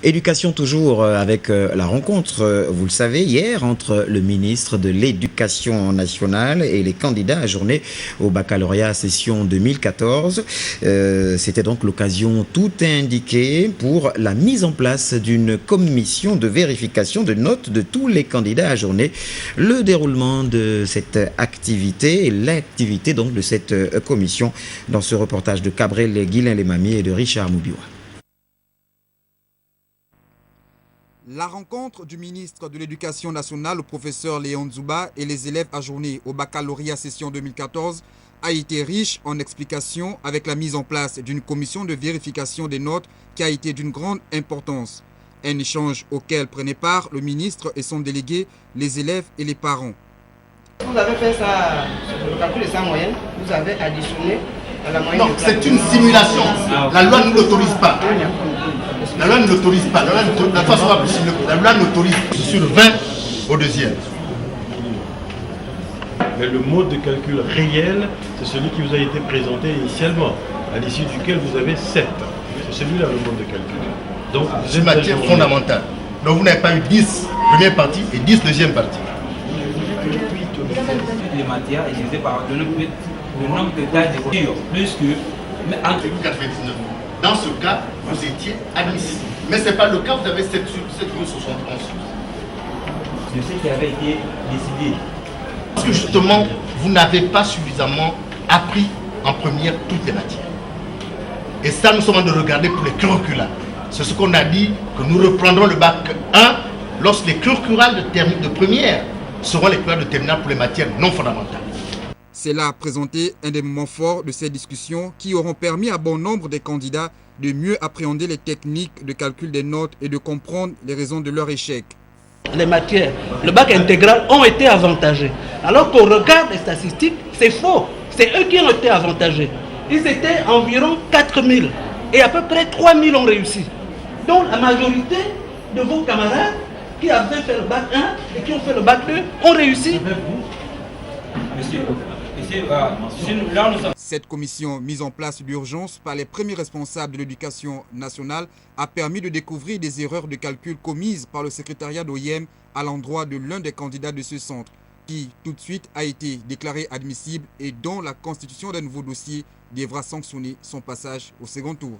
Éducation toujours avec la rencontre, vous le savez, hier entre le ministre de l'Éducation nationale et les candidats ajournés au baccalauréat session 2014. C'était donc l'occasion tout indiquée pour la mise en place d'une commission de vérification de notes de tous les candidats ajournés. Le déroulement de cette activité et l'activité donc de cette commission dans ce reportage de Cabrel Guilain-Lemami et de Richard Moubiwa. La rencontre du ministre de l'Éducation nationale, le professeur Léon Zouba, et les élèves ajournés au baccalauréat session 2014 a été riche en explications avec la mise en place d'une commission de vérification des notes qui a été d'une grande importance. Un échange auquel prenaient part le ministre et son délégué, les élèves et les parents. Vous avez fait ça, le calcul de sa moyenne, vous avez additionné à la moyenne. Non, c'est une simulation. La loi ne l'autorise pas. La loi ne l'autorise pas. La loi n'autorise sur 20 au deuxième. Mais le mode de calcul réel, c'est celui qui vous a été présenté initialement, à l'issue duquel vous avez 7. C'est celui-là le mode de calcul. Donc, c'est matière fondamentale. Donc vous n'avez pas eu 10 première partie et 10 deuxième partie. Les matières et je par le nombre de tâches de voiture, plus que... Mais en 99. Dans ce cas, vous étiez admissible. Mais ce n'est pas le cas, vous avez 7 sur 71. de ce qui avait été décidé. Parce que justement, vous n'avez pas suffisamment appris en première toutes les matières. Et ça, nous sommes en train de regarder pour les curricula. C'est ce qu'on a dit, que nous reprendrons le bac 1 lorsque les curriculales de première seront les curriculales de terminale pour les matières non fondamentales. C'est là présenté un des moments forts de ces discussions qui auront permis à bon nombre des candidats de mieux appréhender les techniques de calcul des notes et de comprendre les raisons de leur échec. Les matières, le bac intégral ont été avantagés. Alors qu'on regarde les statistiques, c'est faux. C'est eux qui ont été avantagés. Ils étaient environ 4000 et à peu près 3000 ont réussi. Donc la majorité de vos camarades qui avaient fait le bac 1 et qui ont fait le bac 2 ont réussi. Cette commission mise en place d'urgence par les premiers responsables de l'éducation nationale a permis de découvrir des erreurs de calcul commises par le secrétariat d'OIM à l'endroit de l'un des candidats de ce centre, qui tout de suite a été déclaré admissible et dont la constitution d'un nouveau dossier devra sanctionner son passage au second tour.